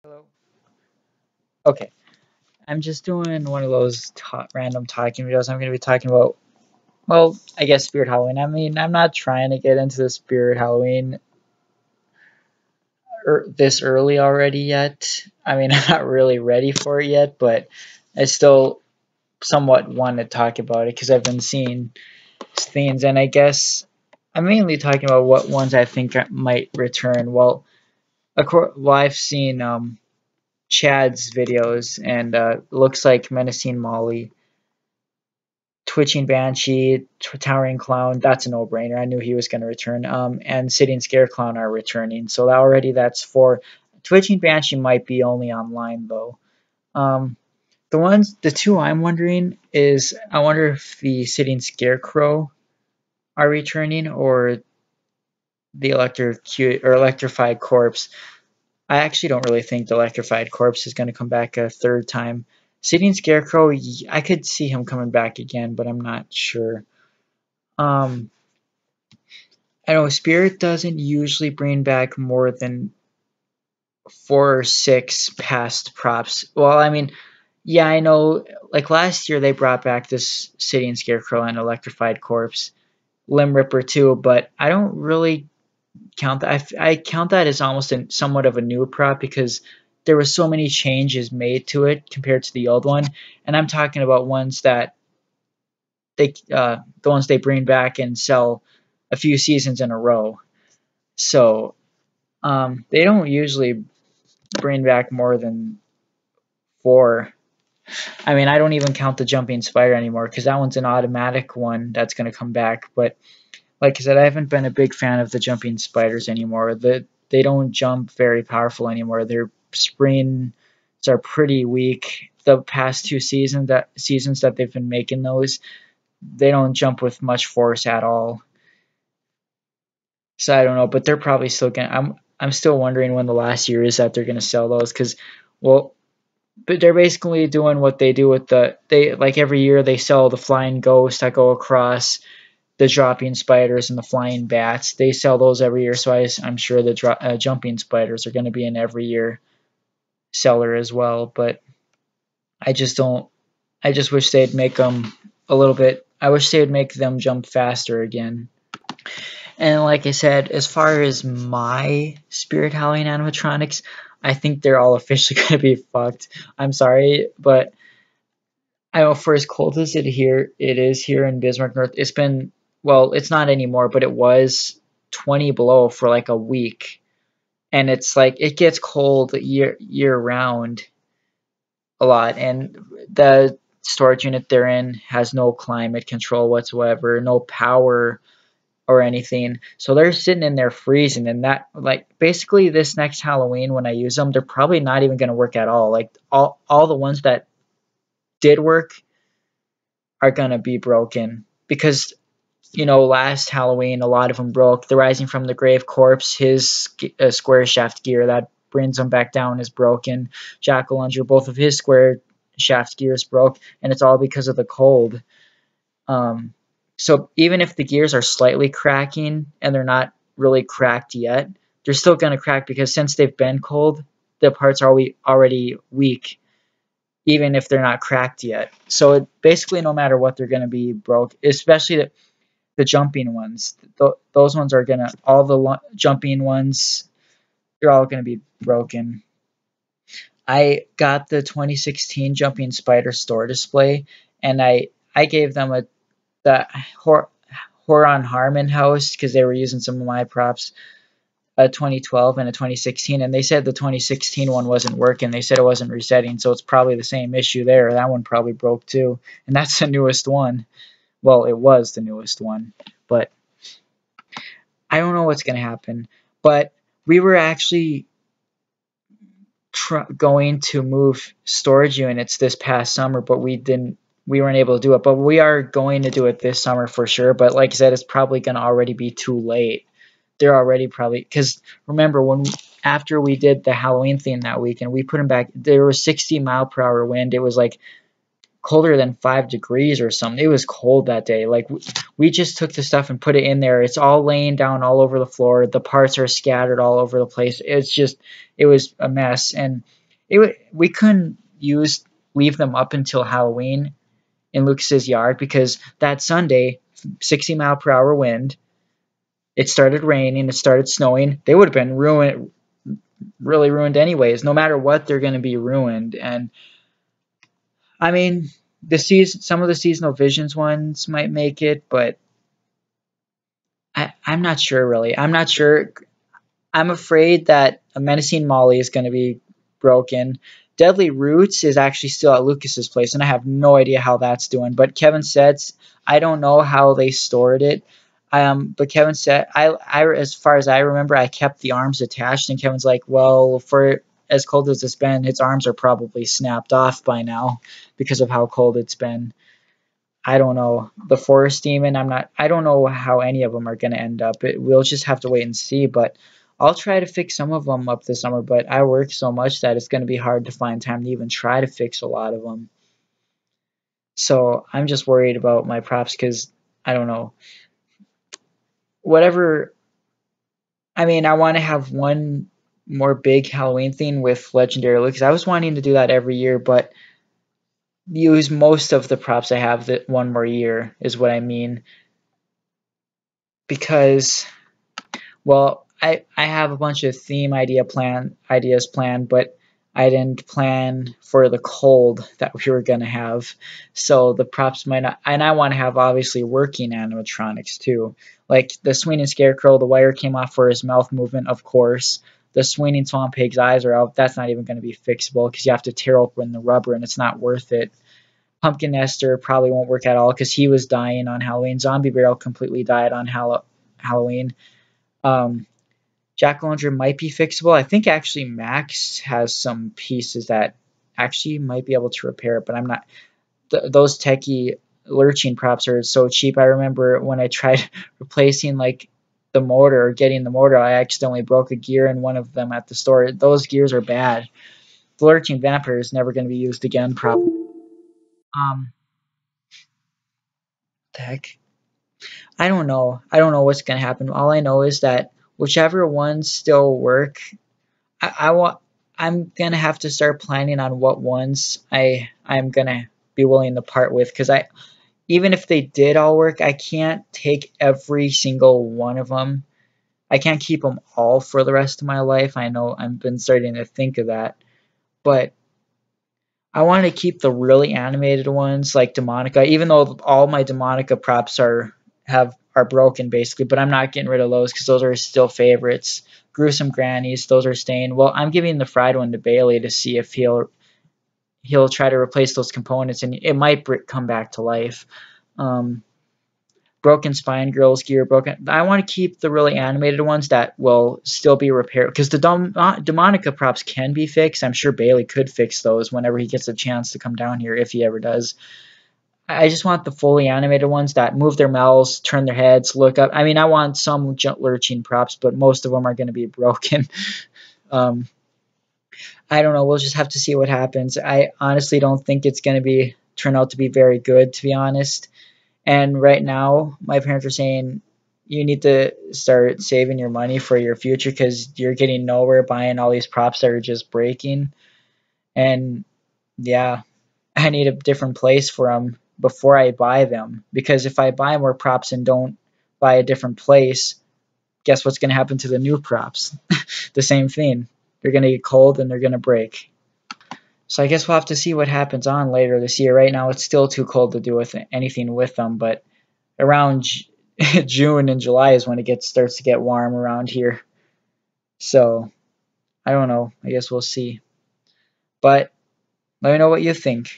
Hello. Okay, I'm just doing one of those random talking videos. I'm going to be talking about, well, I guess Spirit Halloween. I mean, I'm not trying to get into the Spirit Halloween this early already yet. I mean, I'm not really ready for it yet, but I still somewhat want to talk about it because I've been seeing things, and I guess I'm mainly talking about what ones I think might return. Well, I've seen Chad's videos, and looks like Menacing Molly, Twitching Banshee, Towering Clown. That's a no-brainer. I knew he was going to return. And Sitting Scare Clown are returning. So that's four. Twitching Banshee might be only online though. Um, the two I'm wondering is, I wonder if the Sitting Scarecrow are returning, or the Electrified Corpse. I actually don't really think the Electrified Corpse is going to come back a third time. Sitting Scarecrow, I could see him coming back again, but I'm not sure. Um, I know Spirit doesn't usually bring back more than 4 or 6 past props. Well, I mean, yeah, I know. Like last year, they brought back this Sitting Scarecrow and Electrified Corpse, Limb Ripper too, but I don't really count that. I count that as almost somewhat of a new prop because there were so many changes made to it compared to the old one, and I'm talking about ones that the ones they bring back and sell a few seasons in a row. So they don't usually bring back more than 4. I mean, I don't even count the jumping spider anymore because that one's an automatic one that's going to come back. But like I said, I haven't been a big fan of the jumping spiders anymore. They don't jump very powerful anymore. Their springs are pretty weak. The past 2 seasons that they've been making those, they don't jump with much force at all. So I don't know, but they're probably still gonna. I'm still wondering when the last year is that they're gonna sell those because, well, but they're basically doing what they do with they like every year they sell the flying ghosts that go across, the dropping spiders and the flying bats. They sell those every year, so I'm sure the jumping spiders are going to be an every year seller as well. But I just don't. I just wish they'd make them a little bit. I wish they would make them jump faster again. And like I said, as far as my Spirit Halloween animatronics, I think they're all officially going to be fucked. I'm sorry, but I know for as cold as it is here in Bismarck North, it's been, well, it's not anymore, but it was 20 below for like a week. And it's like it gets cold year round a lot, and the storage unit they're in has no climate control whatsoever, no power or anything. So they're sitting in there freezing, and that, like, basically this next Halloween when I use them, they're probably not even going to work at all. Like all the ones that did work are going to be broken because last Halloween a lot of them broke. The Rising from the Grave corpse, his square shaft gear that brings him back down is broken. Jack-o'-lantern, both of his square shaft gears broke, and it's all because of the cold. So even if the gears are slightly cracking and they're not really cracked yet, they're still going to crack because since they've been cold, the parts are already weak, even if they're not cracked yet. So basically, no matter what, they're going to be broke, especially the jumping ones. Those ones are going to, all the jumping ones, they're all going to be broken. I got the 2016 Jumping Spider store display, and I gave them the Horon Harmon house because they were using some of my props, a 2012 and a 2016, and they said the 2016 one wasn't working. They said it wasn't resetting, so it's probably the same issue there. That one probably broke too, and that's the newest one. Well, it was the newest one, but I don't know what's going to happen. But we were actually going to move storage units this past summer, but we weren't able to do it. But we are going to do it this summer for sure. But like I said, it's probably going to already be too late. They're already probably, because remember after we did the Halloween theme that week and we put them back, there was 60 mile per hour wind. It was like colder than 5 degrees or something. It was cold that day. Like we just took the stuff and put it in there. It's all laying down all over the floor. The parts are scattered all over the place. It was a mess, and we couldn't use leave them up until Halloween in Lucas's yard because that Sunday, 60-mile-per-hour wind. It started raining. It started snowing. They would have been ruined, really ruined anyways. No matter what, they're going to be ruined. And I mean, some of the seasonal visions ones might make it, but I'm not sure really. I'm not sure. I'm afraid that a menacing Molly is going to be broken. Deadly Roots is actually still at Lucas's place, and I have no idea how that's doing. But Kevin said, I don't know how they stored it. But Kevin said, as far as I remember, I kept the arms attached, and Kevin's like, well, for as cold as it's been, its arms are probably snapped off by now because of how cold it's been. I don't know. The Forest Demon, I don't know how any of them are going to end up. We'll just have to wait and see, but I'll try to fix some of them up this summer, but I work so much that it's going to be hard to find time to even try to fix a lot of them. So I'm just worried about my props because I don't know. Whatever, I mean, I want to have one more big Halloween thing with Legendary Lucas. I was wanting to do that every year, but use most of the props I have that one more year is what I mean. Because, well, I have a bunch of theme ideas planned, but I didn't plan for the cold that we were gonna have. So the props might not, and I want to have obviously working animatronics too. Like the swinging scarecrow, the wire came off for his mouth movement, of course. The swinging swamp pig's eyes are out. That's not even going to be fixable because you have to tear open the rubber and it's not worth it. Pumpkin Nester probably won't work at all because he was dying on Halloween. Zombie Barrel completely died on Halloween. Um, Jack-o'-lantern might be fixable. I think actually Max has some pieces that actually might be able to repair it, but I'm not. Those techie lurching props are so cheap. I remember when I tried replacing like the motor or getting the motor, I accidentally broke a gear in one of them at the store. Those gears are bad. The lurching vampire is never going to be used again, probably. Um, the heck? I don't know. I don't know what's going to happen. All I know is that whichever ones still work, I want. I'm gonna have to start planning on what ones I'm gonna be willing to part with because even if they did all work, I can't take every single one of them. I can't keep them all for the rest of my life. I know I've been starting to think of that, but I want to keep the really animated ones like Demonica, even though all my Demonica props are broken basically, but I'm not getting rid of those because those are still favorites. Gruesome Grannies, those are staying. Well, I'm giving the fried one to Bailey to see if he'll try to replace those components and it might come back to life. Um, Broken Spine Girls gear broken. I want to keep the really animated ones that will still be repaired because the Demonica props can be fixed. I'm sure Bailey could fix those whenever he gets a chance to come down here if he ever does. I just want the fully animated ones that move their mouths, turn their heads, look up. I mean, I want some lurching props, but most of them are going to be broken. um, I don't know. We'll just have to see what happens. I honestly don't think it's going to turn out to be very good, to be honest. And right now, my parents are saying you need to start saving your money for your future because you're getting nowhere buying all these props that are just breaking. And yeah, I need a different place for them before I buy them. Because if I buy more props and don't buy a different place, guess what's going to happen to the new props? The same thing. They're going to get cold and they're going to break. So I guess we'll have to see what happens on later this year. Right now, it's still too cold to do anything with them, but around June and July is when it starts to get warm around here. So I don't know. I guess we'll see. But let me know what you think.